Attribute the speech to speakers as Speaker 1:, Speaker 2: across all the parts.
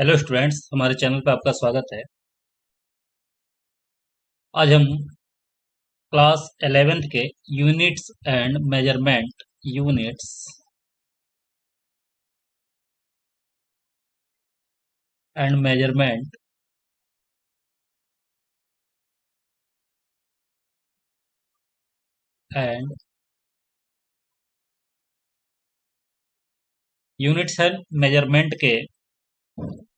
Speaker 1: Hello students, हमारे channel पे आपका स्वागत है। आज हम क्लास 11th के units and measurement and units and measurement के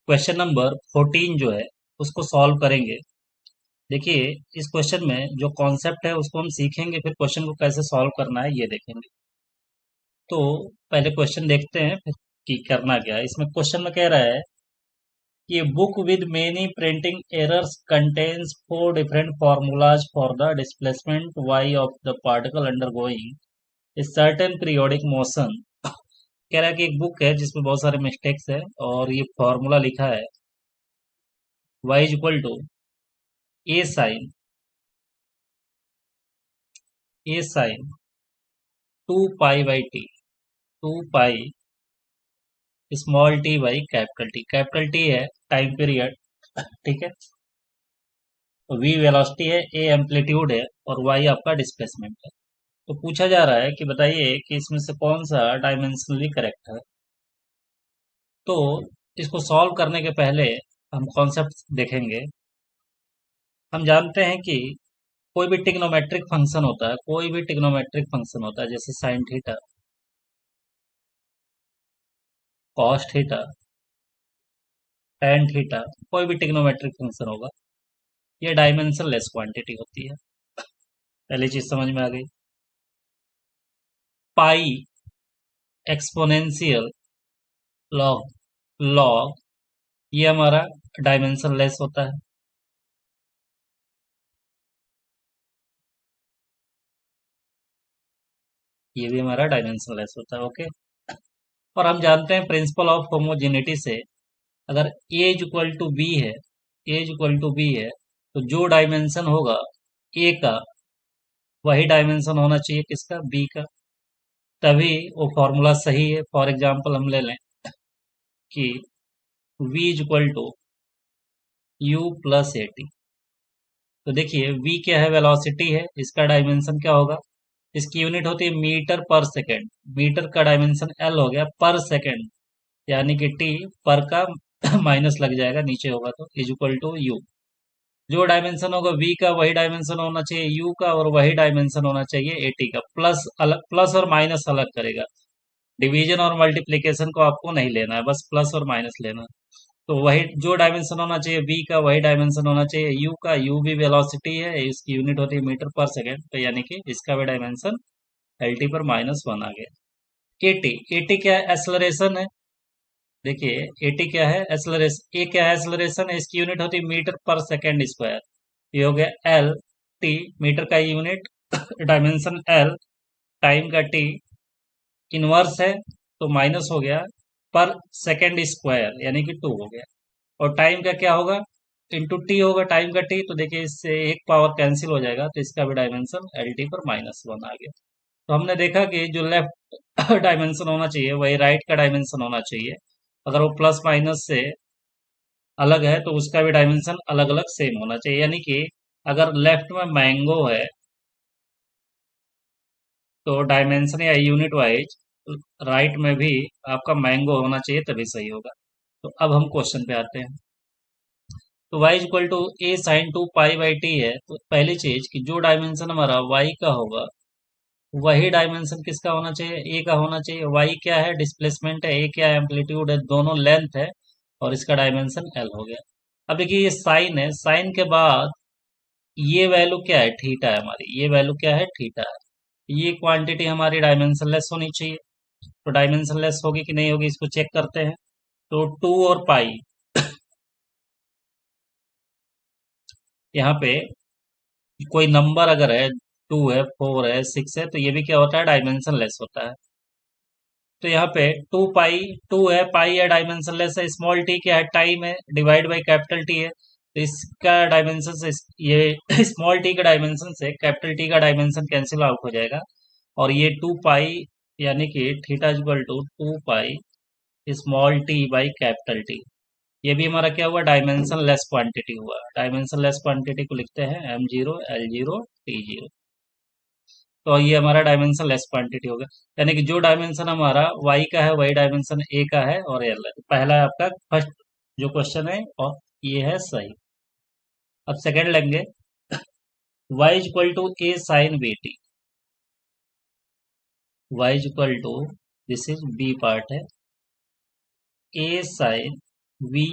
Speaker 1: क्वेश्चन नंबर 14 जो है उसको सॉल्व करेंगे। देखिए, इस क्वेश्चन में जो कॉन्सेप्ट है उसको हम सीखेंगे, फिर क्वेश्चन को कैसे सॉल्व करना है ये देखेंगे। तो पहले क्वेश्चन देखते हैं फिर कि करना क्या है। इसमें क्वेश्चन में कह रहा है कि a book with many printing errors contains four different formulas for the displacement y of the particle undergoing a certain periodic motion। कह रहा है कि एक बुक है जिसमें बहुत सारे मिस्टेक्स है और ये फॉर्मूला लिखा है y is equal to A sine 2 pi small T by capital T है टाइम पीरियड, ठीक है। वी वेलोसिटी है, ए एम्पलीट्यूड है और वाई आपका डिस्प्लेसमेंट है। तो पूछा जा रहा है कि बताइए कि इसमें से कौन सा डायमेंशनली करेक्ट है। तो इसको सॉल्व करने के पहले हम कॉन्सेप्ट देखेंगे। हम जानते हैं कि कोई भी ट्रिग्नोमेट्रिक फंक्शन होता है, जैसे sine theta, cos theta, tan theta, कोई भी ट्रिग्नोमेट्रिक फंक्शन होगा, ये डायमेंशन लेस क्वांटिटी होती है। पहली चीज समझ में आ गई। पाई एक्सपोनेंशियल लॉग लॉग ये हमारा डायमेंशन लेस होता है। ये भी हमारा डायमेंशन लेस होता है, ओके। और हम जानते हैं प्रिंसिपल ऑफ होमोजेनिटी से, अगर ए इज इक्वल टू बी है, तो जो डायमेंशन होगा ए का वही डायमेंशन होना चाहिए किसका, बी का। तभी वो फॉर्मूला सही है। फॉर एग्जांपल हम ले लें कि v is equal to U plus A T. तो देखिए v क्या है, वेलोसिटी है, इसका डायमेंशन क्या होगा, इसकी यूनिट होती है मीटर पर सेकेंड। मीटर का डायमेंशन एल हो गया पर सेकेंड, यानी कि टी पर का माइनस लग जाएगा, नीचे होगा तो इज इक्वल टू यू। जो डायमेंशन होगा v का वही डायमेंशन होना चाहिए u का, और वही डायमेंशन होना चाहिए at का। प्लस अलग, प्लस और माइनस अलग करेगा। डिवीजन और मल्टीप्लीकेशन को आपको नहीं लेना है, बस प्लस और माइनस लेना है। तो वही जो डायमेंशन होना चाहिए v का वही डायमेंशन होना चाहिए u का। u भी वेलोसिटी है, इसकी यूनिट होती है मीटर पर सेकेंड, तो यानी कि इसका भी डायमेंशन lt पर -1 आ गया। at क्या है, एक्सलरेशन है। देखिए at क्या है, एक्सलरेशन। a क्या है, एक्सलरेशन है, इसकी यूनिट होती है मीटर पर सेकेंड स्क्वायर। ये हो गया एल टी, मीटर का यूनिट, डायमेंशन एल, टाइम का टी, इनवर्स है तो माइनस हो गया, पर सेकेंड स्क्वायर यानी कि 2 हो गया। और टाइम का क्या होगा, इंटू टी होगा, टाइम का टी। तो देखिए इससे एक पावर कैंसिल हो जाएगा, तो इसका भी डायमेंशन एल टी पर -1 आ गया। तो हमने देखा कि जो लेफ्ट डायमेंशन होना चाहिए वही राइट का डायमेंशन होना चाहिए। अगर वो प्लस माइनस से अलग है तो उसका भी डायमेंशन अलग अलग सेम होना चाहिए। यानी कि अगर लेफ्ट में मैंगो है तो डायमेंशन या यूनिट वाइज राइट में भी आपका मैंगो होना चाहिए, तभी सही होगा। तो अब हम क्वेश्चन पे आते हैं। तो y is equal to A sine 2 पाई/t है। तो पहली चीज कि जो डायमेंशन हमारा y का होगा वही डायमेंशन किसका होना चाहिए, a का होना चाहिए। y क्या है, डिस्प्लेसमेंट है, a क्या है, एम्पलीट्यूड है, दोनों लेंथ है, और इसका डायमेंशन l हो गया। अब देखिए ये साइन है, साइन के बाद ये वैल्यू क्या है, थीटा है हमारी, ये वैल्यू क्या है, थीटा है। ये क्वांटिटी हमारी डायमेंशनलेस होनी चाहिए। तो डायमेंशनलेस होगी कि नहीं होगी इसको चेक करते हैं। तो 2 और पाई, यहाँ पे कोई नंबर अगर है, 2 है, 4 है, 6 है, तो ये भी क्या होता है, डायमेंशनलेस होता है। तो यहाँ पे 2 पाई, 2 है, पाई है, डायमेंशनलेस है। स्मॉल टी क्या है, टाइम है, डिवाइड बाई कैपिटल टी है, तो इसका डायमेंशन से ये स्मॉल टी के डायमेंशन से कैपिटल टी का डायमेंशन कैंसिल आउट हो जाएगा। और ये 2 पाई यानी कि theta equal to 2 pi small T by capital T. ये भी हमारा क्या हुआ, डायमेंशन लेस क्वांटिटी हुआ। डायमेंशन लेस क्वांटिटी को लिखते हैं M0 L0 T0। तो ये हमारा डायमेंशन लेस क्वांटिटी होगा, यानी कि जो डायमेंशन हमारा y का है वही डायमेंशन a का है और l है। तो पहला आपका फर्स्ट जो क्वेश्चन है और ये है सही। अब सेकंड लेंगे, y is equal to a sine bt। y is equal to, this is b part है, a sine v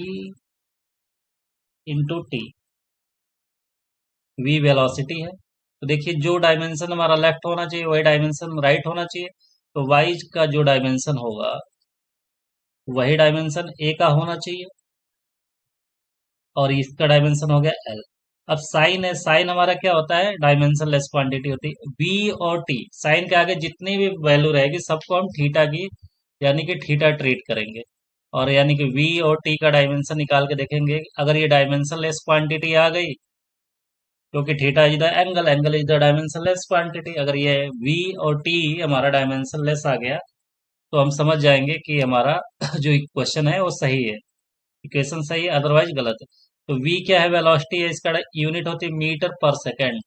Speaker 1: into T. v velocity है, तो देखिए जो डायमेंशन हमारा लेफ्ट होना चाहिए वही डायमेंशन राइट होना चाहिए। तो y का जो डायमेंशन होगा वही डायमेंशन a का होना चाहिए और इसका डायमेंशन हो गया l। अब साइन है, साइन हमारा क्या होता है, डायमेंशन लेस क्वांटिटी होती है। v और t, साइन के आगे जितनी भी वैल्यू रहेगी सबको हम थीटा की, यानी कि थीटा ट्रीट करेंगे। और यानी कि v और t का डायमेंशन निकाल के देखेंगे, अगर ये डायमेंशन लेस क्वांटिटी आ गई, क्योंकि theta is the angle, angle is the dimension less quantity, अगर ये v और t हमारा डायमेंशन लेस आ गया तो हम समझ जाएंगे कि हमारा जो इक्वेशन है वो सही है, इक्वेशन सही है, अदरवाइज गलत है। तो v क्या है, वेलोसिटी है, इसका यूनिट होती है मीटर पर सेकेंड,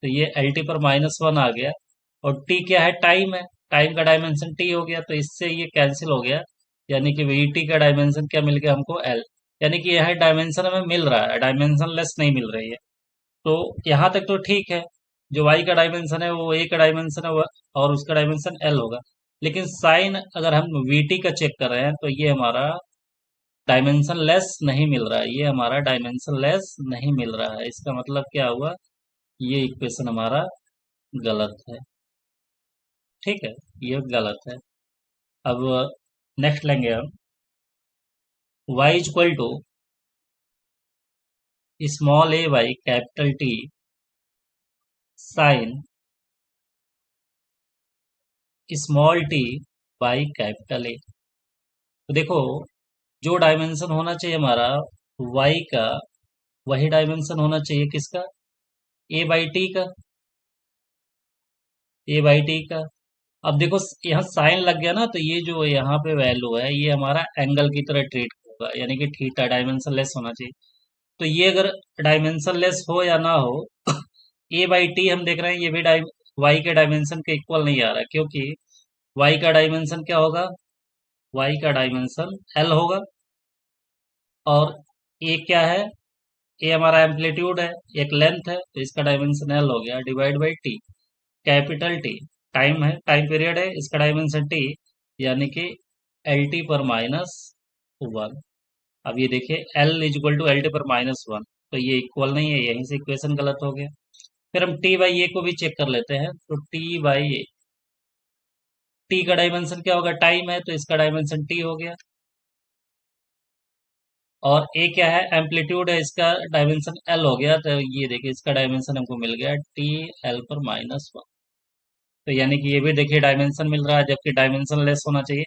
Speaker 1: तो ये एल टी पर -1 आ गया। और t क्या है, टाइम है, टाइम का डायमेंशन t हो गया, तो इससे ये कैंसिल हो गया, यानी कि वी टी का डायमेंशन क्या मिल गया हमको, l। यानी कि यह डायमेंशन हमें मिल रहा है, डायमेंशन लेस नहीं मिल रही है। तो यहाँ तक तो ठीक है, जो y का डायमेंशन है वो a का डायमेंशन है और उसका डायमेंशन l होगा। लेकिन साइन अगर हम vt का चेक कर रहे हैं तो ये हमारा डायमेंशन लेस नहीं मिल रहा है, ये हमारा डायमेंशन लेस नहीं मिल रहा है। इसका मतलब क्या हुआ, ये इक्वेशन हमारा गलत है। ठीक है, ये गलत है। अब नेक्स्ट लेंगे हम, y is equal to small a by capital T sine small t by capital A। तो देखो, जो डायमेंशन होना चाहिए हमारा y का वही डायमेंशन होना चाहिए किसका, a बाई टी का, a बाई टी का। अब देखो यहाँ साइन लग गया ना, तो ये जो यहाँ पे वैल्यू है ये हमारा एंगल की तरह ट्रीट होगा, यानी कि थीटा डायमेंशन लेस होना चाहिए। तो ये अगर डायमेंशन लेस हो या ना हो, ए बाई टी हम देख रहे हैं ये भी वाई के डायमेंशन के इक्वल नहीं आ रहा, क्योंकि वाई का डायमेंशन क्या होगा, वाई का डायमेंशन एल होगा। और ए क्या है, ए हमारा एम्पलीट्यूड है, एक लेंथ है, तो इसका डायमेंशन एल हो गया, divide by T, capital T time है, टाइम पीरियड है, इसका डायमेंशन टी, यानी कि एल टी पर -1। अब ये देखिए L is equal to L T पर -1, तो ये इक्वल नहीं है, यहीं से इक्वेशन गलत हो गया। फिर हम टी बाई ए को भी चेक कर लेते हैं, तो टी बाई ए, टी का डायमेंशन क्या होगा, टाइम है, तो इसका डायमेंशन टी हो गया। और ए क्या है, एम्पलीट्यूड है, इसका डायमेंशन एल हो गया, तो ये देखिए इसका डायमेंशन हमको मिल गया टी एल पर -1। तो यानी कि ये भी देखिए डायमेंशन मिल रहा है, जबकि डायमेंशन लेस होना चाहिए।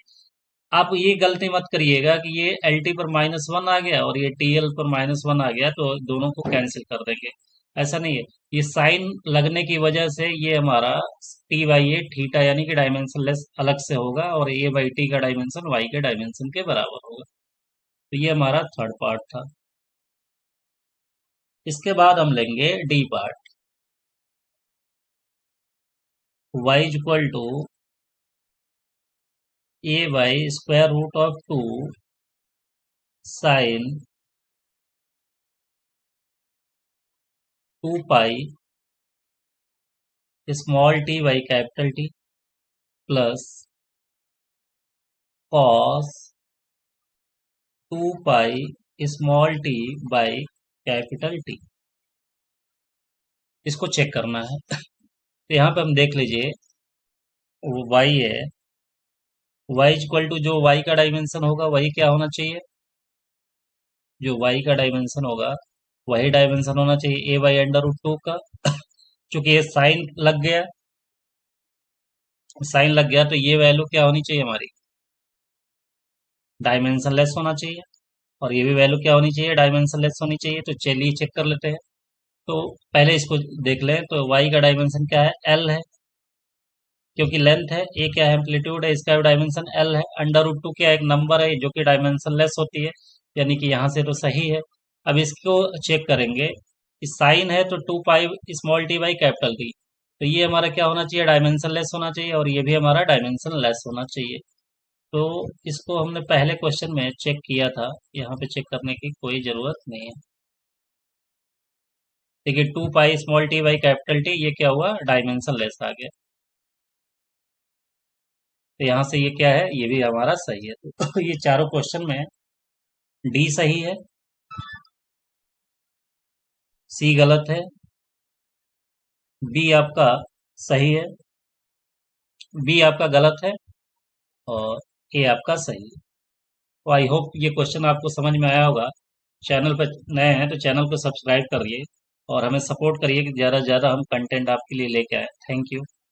Speaker 1: आप ये गलती मत करिएगा कि ये एल टी पर -1 आ गया और ये टी एल पर -1 आ गया तो दोनों को कैंसिल कर देंगे, ऐसा नहीं है। ये साइन लगने की वजह से ये हमारा टी बाई ए थीटा यानी कि डायमेंशन लेस अलग से होगा और ए बाई टी का डायमेंशन वाई के डायमेंशन के बराबर होगा। तो ये हमारा थर्ड पार्ट था। इसके बाद हम लेंगे D part, y is equal to A by square root of 2 sine 2 pi small T by capital T plus cos 2 pi small T by capital T. इसको चेक करना है, तो यहाँ पे हम देख लीजिए y है, y इज इक्वल टू जो y का डायमेंशन होगा वही क्या होना चाहिए, जो y का डायमेंशन होगा वही डायमेंशन होना चाहिए a बाई अंडर रूट 2 का। चूंकि ये साइन लग गया, साइन लग गया तो ये वैल्यू क्या होनी चाहिए हमारी, डायमेंशन लेस होना चाहिए। और ये भी वैल्यू क्या होनी चाहिए, डायमेंशन लेस होनी चाहिए। तो चलिए चेक कर लेते हैं। तो पहले इसको देख लें, तो y का डायमेंशन क्या है, l है, क्योंकि लेंथ है, a क्या है, एम्पलीट्यूड है, इसका डायमेंशन l है। अंडर रूट 2 क्या है, एक नंबर है जो कि डायमेंशन लेस होती है, यानी कि यहाँ से तो सही है। अब इसको चेक करेंगे कि साइन है तो 2 pi small T by capital T, तो ये हमारा क्या होना चाहिए, डायमेंशन लेस होना चाहिए, और ये भी हमारा डायमेंशन लेस होना चाहिए। तो इसको हमने पहले क्वेश्चन में चेक किया था, यहाँ पे चेक करने की कोई ज़रूरत नहीं है। देखिए 2 pi small T by capital T, ये क्या हुआ, डायमेंशन लेस आ गया। तो यहाँ से ये क्या है, ये भी हमारा सही है। तो ये चारों क्वेश्चन में डी सही है, सी गलत है, बी आपका सही है, बी आपका गलत है, और ए आपका सही है। तो आई होप ये क्वेश्चन आपको समझ में आया होगा। चैनल पर नए हैं तो चैनल को सब्सक्राइब करिए और हमें सपोर्ट करिए कि ज़्यादा से ज़्यादा हम कंटेंट आपके लिए लेके आए। Thank you.